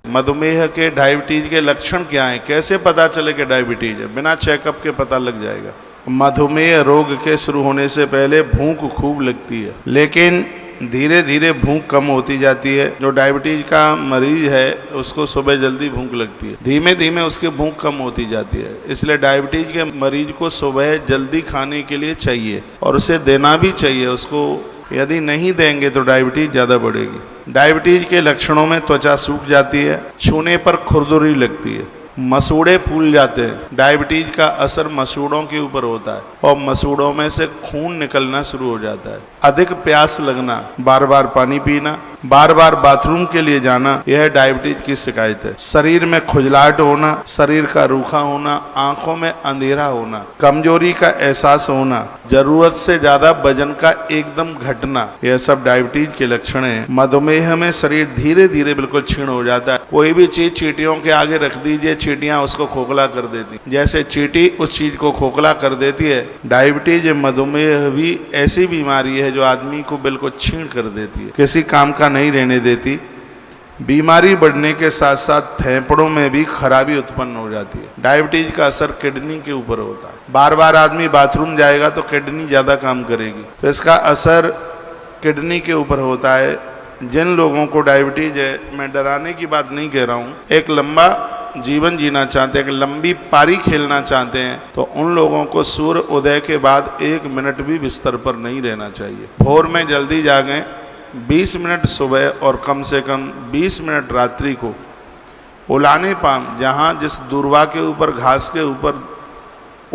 मधुमेह के, डायबिटीज के लक्षण क्या हैं, कैसे पता चले कि डायबिटीज है? बिना चेकअप के पता लग जाएगा। मधुमेह रोग के शुरू होने से पहले भूख खूब लगती है, लेकिन धीरे धीरे भूख कम होती जाती है। जो डायबिटीज का मरीज है उसको सुबह जल्दी भूख लगती है, धीमे धीमे उसकी भूख कम होती जाती है। इसलिए डायबिटीज के मरीज को सुबह जल्दी खाने के लिए चाहिए और उसे देना भी चाहिए। उसको यदि नहीं देंगे तो डायबिटीज ज़्यादा बढ़ेगी। डायबिटीज के लक्षणों में त्वचा सूख जाती है, छूने पर खुरदुरी लगती है, मसूड़े फूल जाते हैं। डायबिटीज का असर मसूड़ों के ऊपर होता है और मसूड़ों में से खून निकलना शुरू हो जाता है। अधिक प्यास लगना, बार बार पानी पीना, बार बार बाथरूम के लिए जाना, यह डायबिटीज की शिकायत है। शरीर में खुजलाहट होना, शरीर का रूखा होना, आंखों में अंधेरा होना, कमजोरी का एहसास होना, जरूरत से ज्यादा वजन का एकदम घटना, यह सब डायबिटीज के लक्षण हैं। मधुमेह में शरीर धीरे धीरे बिल्कुल क्षीण हो जाता है। कोई भी चीज चींटियों के आगे रख दीजिए, चींटियां उसको खोखला कर देती, जैसे चींटी उस चीज को खोखला कर देती है। डायबिटीज मधुमेह भी ऐसी बीमारी है जो आदमी को बिल्कुल क्षीण कर देती है, किसी काम का नहीं रहने देती। बीमारी बढ़ने के साथ साथ फेफड़ों में भी खराबी उत्पन्न हो जाती है। डायबिटीज का असर किडनी के ऊपर होता है। बार बार आदमी बाथरूम जाएगा तो किडनी ज्यादा काम करेगी, तो इसका असर किडनी के ऊपर होता है। जिन लोगों को डायबिटीज है, मैं डराने की बात नहीं कह रहा हूँ, एक लंबा जीवन जीना चाहते हैं, एक लंबी पारी खेलना चाहते हैं, तो उन लोगों को सूर्य उदय के बाद 1 मिनट भी बिस्तर पर नहीं रहना चाहिए। भोर में जल्दी जागें, 20 मिनट सुबह और कम से कम 20 मिनट रात्रि को उलाने पाम, जहाँ जिस दूर्वा के ऊपर, घास के ऊपर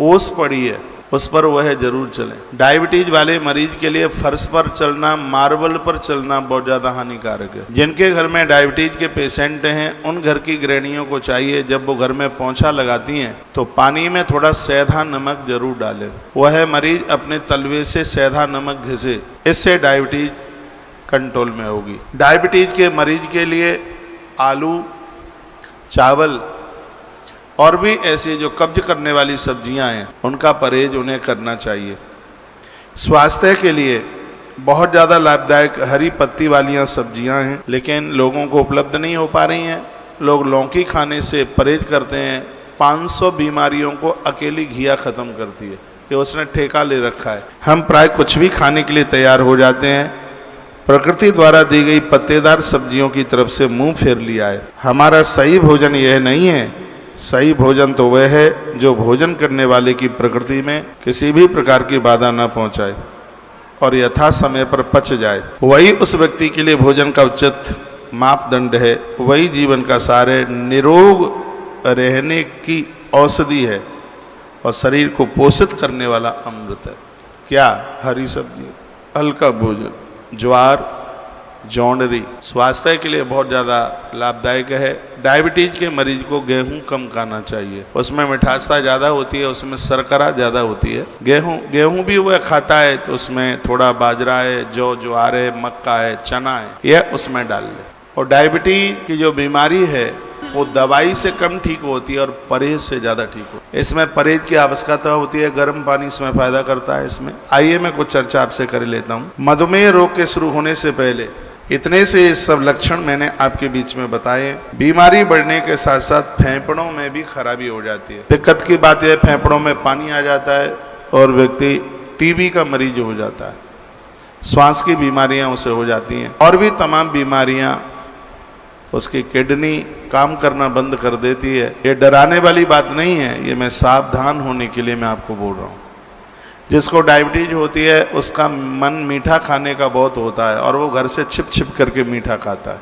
ओस पड़ी है उस पर वह जरूर चलें। डायबिटीज वाले मरीज के लिए फर्श पर चलना, मार्बल पर चलना बहुत ज़्यादा हानिकारक है। जिनके घर में डायबिटीज के पेशेंट हैं उन घर की गृहिणियों को चाहिए जब वो घर में पोंछा लगाती हैं तो पानी में थोड़ा सेंधा नमक जरूर डालें। वह मरीज अपने तलवे से सेंधा नमक घिसे, इससे डायबिटीज कंट्रोल में होगी। डायबिटीज के मरीज के लिए आलू, चावल और भी ऐसी जो कब्ज करने वाली सब्जियां हैं उनका परहेज उन्हें करना चाहिए। स्वास्थ्य के लिए बहुत ज़्यादा लाभदायक हरी पत्ती वाली सब्जियां हैं, लेकिन लोगों को उपलब्ध नहीं हो पा रही हैं। लोग लौकी खाने से परहेज करते हैं। 500 बीमारियों को अकेली घिया ख़त्म करती है, ये उसने ठेका ले रखा है। हम प्राय कुछ भी खाने के लिए तैयार हो जाते हैं, प्रकृति द्वारा दी गई पत्तेदार सब्जियों की तरफ से मुंह फेर लिया है। हमारा सही भोजन यह नहीं है। सही भोजन तो वह है जो भोजन करने वाले की प्रकृति में किसी भी प्रकार की बाधा न पहुंचाए और यथा समय पर पच जाए। वही उस व्यक्ति के लिए भोजन का उचित मापदंड है। वही जीवन का सार है, निरोग रहने की औषधि है और शरीर को पोषित करने वाला अमृत है। क्या? हरी सब्जी, हल्का भोजन, ज्वार, जौंडरी स्वास्थ्य के लिए बहुत ज़्यादा लाभदायक है। डायबिटीज के मरीज को गेहूं कम खाना चाहिए, उसमें मिठासता ज़्यादा होती है, उसमें शर्करा ज़्यादा होती है। गेहूं भी वह खाता है तो उसमें थोड़ा बाजरा है, ज्वार है, मक्का है, चना है, यह उसमें डाल ले। और डायबिटीज की जो बीमारी है वो दवाई से कम ठीक होती है और परहेज से ज़्यादा ठीक होती है। इसमें परहेज की आवश्यकता होती है। गर्म पानी इसमें फायदा करता है। इसमें आइए मैं कुछ चर्चा आपसे कर लेता हूँ। मधुमेह रोग के शुरू होने से पहले इतने से सब लक्षण मैंने आपके बीच में बताए। बीमारी बढ़ने के साथ साथ फेफड़ों में भी खराबी हो जाती है। दिक्कत की बात यह, फेफड़ों में पानी आ जाता है और व्यक्ति टीबी का मरीज हो जाता है। श्वास की बीमारियां उसे हो जाती हैं और भी तमाम बीमारियां। उसकी किडनी काम करना बंद कर देती है। ये डराने वाली बात नहीं है, ये मैं सावधान होने के लिए मैं आपको बोल रहा हूँ। जिसको डायबिटीज होती है उसका मन मीठा खाने का बहुत होता है और वो घर से छिप छिप करके मीठा खाता है।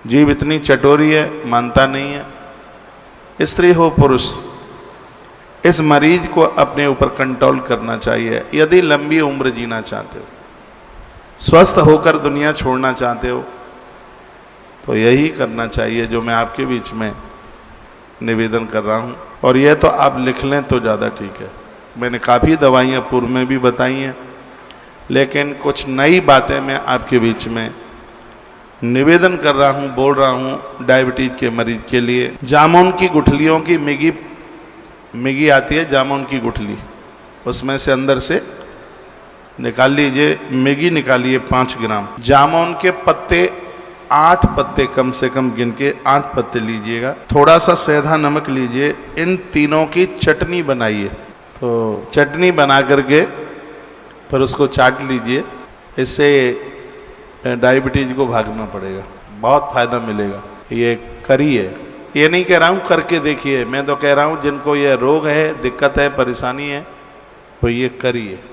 जीभ इतनी चटोरी है, मानता नहीं है। स्त्री हो पुरुष, इस मरीज को अपने ऊपर कंट्रोल करना चाहिए। यदि लंबी उम्र जीना चाहते हो, स्वस्थ होकर दुनिया छोड़ना चाहते हो, तो यही करना चाहिए जो मैं आपके बीच में निवेदन कर रहा हूँ। और यह तो आप लिख लें तो ज़्यादा ठीक है। मैंने काफ़ी दवाइयाँ पूर्व में भी बताई हैं, लेकिन कुछ नई बातें मैं आपके बीच में निवेदन कर रहा हूँ, बोल रहा हूँ डायबिटीज के मरीज के लिए। जामुन की गुठलियों की मिगी आती है, जामुन की गुठली, उसमें से अंदर से निकाल लीजिए, मिगी निकालिए 5 ग्राम। जामुन के पत्ते 8 पत्ते कम से कम गिन के 8 पत्ते लीजिएगा। थोड़ा सा सेंधा नमक लीजिए, इन तीनों की चटनी बनाइए। तो चटनी बना करके फिर उसको चाट लीजिए। इससे डायबिटीज को भागना पड़ेगा, बहुत फायदा मिलेगा। ये करी है, ये नहीं कह रहा हूँ करके देखिए, मैं तो कह रहा हूँ जिनको ये रोग है, दिक्कत है, परेशानी है, तो ये करी है।